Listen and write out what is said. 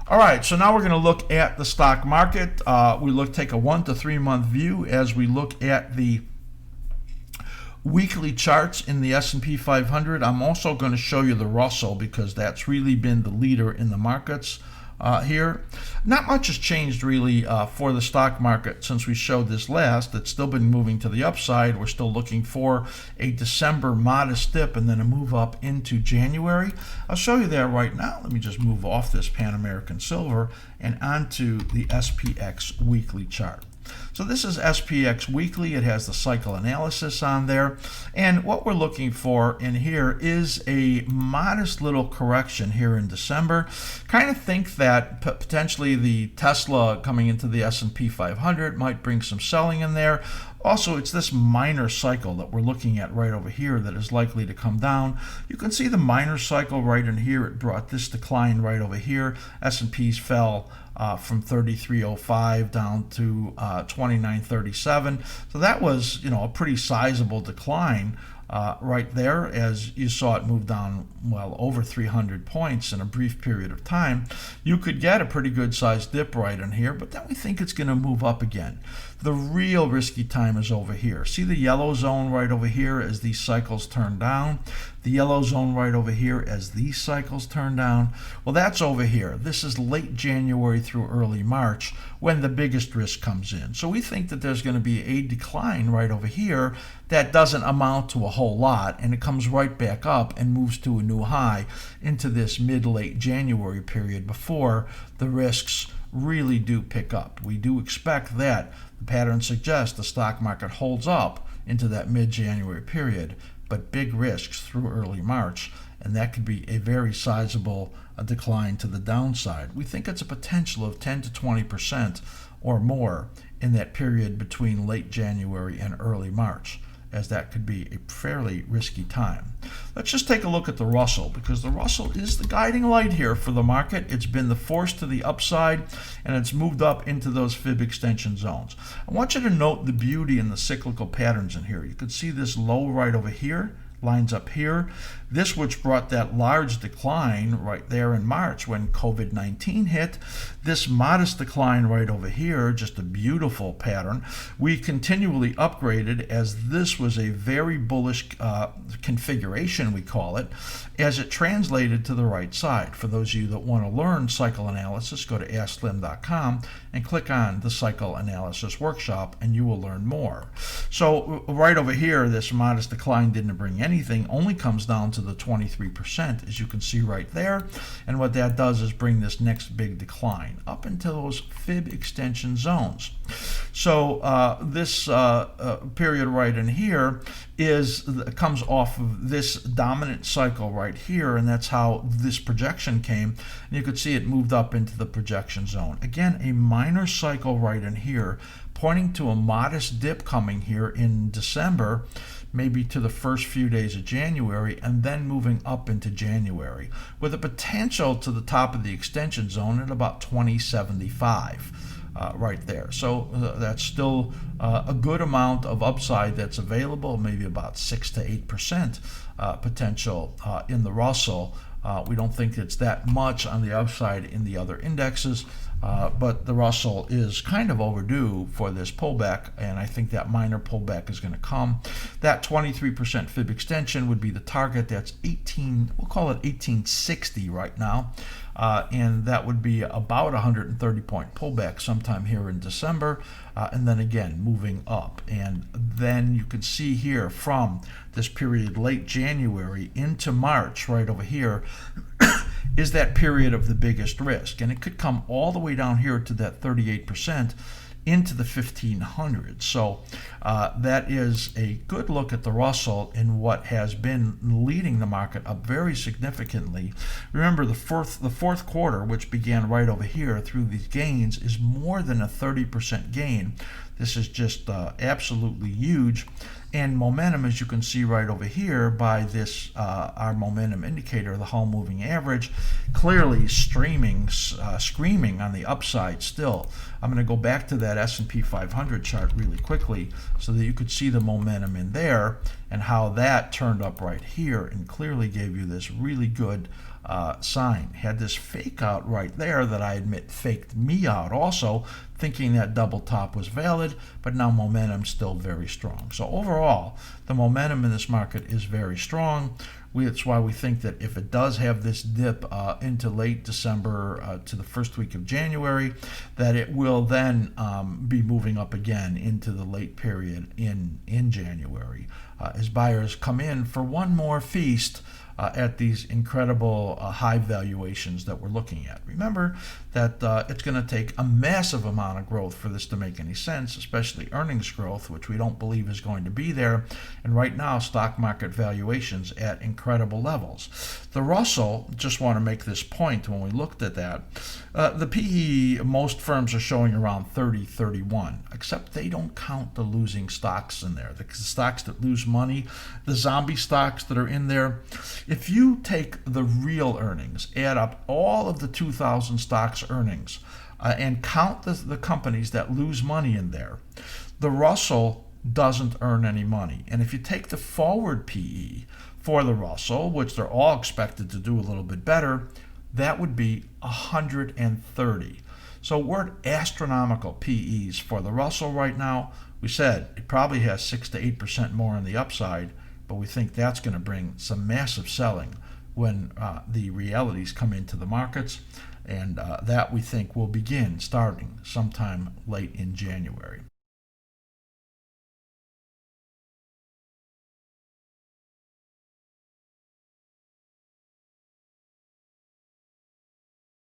All right, so now we're going to look at the stock market. Take a 1 to 3 month view as we look at the weekly charts in the S&P 500. I'm also going to show you the Russell because that's really been the leader in the markets here. Not much has changed really for the stock market since we showed this last. It's still been moving to the upside. We're still looking for a December modest dip and then a move up into January. I'll show you that right now. Let me just move off this Pan American Silver and onto the SPX weekly chart. So this is SPX Weekly. It has the cycle analysis on there. And what we're looking for in here is a modest little correction here in December. Kind of think that potentially the Tesla coming into the S&P 500 might bring some selling in there. Also, it's this minor cycle that we're looking at right over here that is likely to come down. You can see the minor cycle right in here. It brought this decline right over here. S&Ps fell from 33.05 down to 29.37. So that was, a pretty sizable decline right there, as you saw it move down well over 300 points in a brief period of time. You could get a pretty good sized dip right in here, but then we think it's going to move up again. The real risky time is over here. See the yellow zone right over here as these cycles turn down? The yellow zone right over here as these cycles turn down? Well, that's over here. This is late January through early March when the biggest risk comes in. So we think that there's going to be a decline right over here that doesn't amount to a whole lot, and it comes right back up and moves to a new high into this mid-late January period before the risks really do pick up. We do expect that. The pattern suggests the stock market holds up into that mid-January period, but big risks through early March, and that could be a very sizable decline to the downside. We think it's a potential of 10 to 20% or more in that period between late January and early March, as that could be a fairly risky time. Let's just take a look at the Russell, because the Russell is the guiding light here for the market. It's been the force to the upside, and it's moved up into those fib extension zones. I want you to note the beauty in the cyclical patterns in here. You can see this low right over here lines up here. This which brought that large decline right there in March when COVID-19 hit. This modest decline right over here, just a beautiful pattern. We continually upgraded as this was a very bullish configuration, we call it, as it translated to the right side. For those of you that want to learn cycle analysis, go to askSlim.com and click on the cycle analysis workshop and you will learn more. So right over here, this modest decline didn't bring anything, only comes down to the 23%, as you can see right there. And what that does is bring this next big decline up into those fib extension zones. So this period right in here comes off of this dominant cycle right here, and that's how this projection came. And you could see it moved up into the projection zone. Again, a minor cycle right in here, pointing to a modest dip coming here in December, maybe to the first few days of January, and then moving up into January, with a potential to the top of the extension zone at about 2075. Right there. So that's still a good amount of upside that's available, maybe about 6 to 8% potential in the Russell. We don't think it's that much on the upside in the other indexes, but the Russell is kind of overdue for this pullback, and I think that minor pullback is going to come. That 23% fib extension would be the target. That's we'll call it 1860 right now. And that would be about 130 point pullback sometime here in December, and then again moving up. And then you can see here from this period late January into March right over here is that period of the biggest risk, and it could come all the way down here to that 38% into the 1500s. So that is a good look at the Russell in what has been leading the market up very significantly. Remember, the fourth quarter, which began right over here through these gains, is more than a 30% gain. This is just absolutely huge. And momentum, as you can see right over here by this, our momentum indicator, the Hull Moving Average, clearly screaming on the upside still. I'm going to go back to that S&P 500 chart really quickly so that you could see the momentum in there and how that turned up right here and clearly gave you this really good sign. Had this fake out right there that I admit faked me out also, thinking that double top was valid, but now momentum's still very strong. So overall, the momentum in this market is very strong. That's why we think that if it does have this dip into late December to the first week of January, that it will then be moving up again into the late period in January as buyers come in for one more feast at these incredible high valuations that we're looking at. Remember that it's going to take a massive amount of growth for this to make any sense, especially earnings growth, which we don't believe is going to be there. And right now, stock market valuations at incredible levels. The Russell, just want to make this point when we looked at that, the PE, most firms are showing around 30, 31, except they don't count the losing stocks in there, the stocks that lose money, the zombie stocks that are in there. If you take the real earnings, add up all of the 2,000 stocks earnings, and count the companies that lose money in there, the Russell doesn't earn any money. And if you take the forward PE for the Russell, which they're all expected to do a little bit better, that would be 130. So we're at astronomical PEs for the Russell right now. We said it probably has 6 to 8% more on the upside, but we think that's going to bring some massive selling when the realities come into the markets, and that we think will begin starting sometime late in January.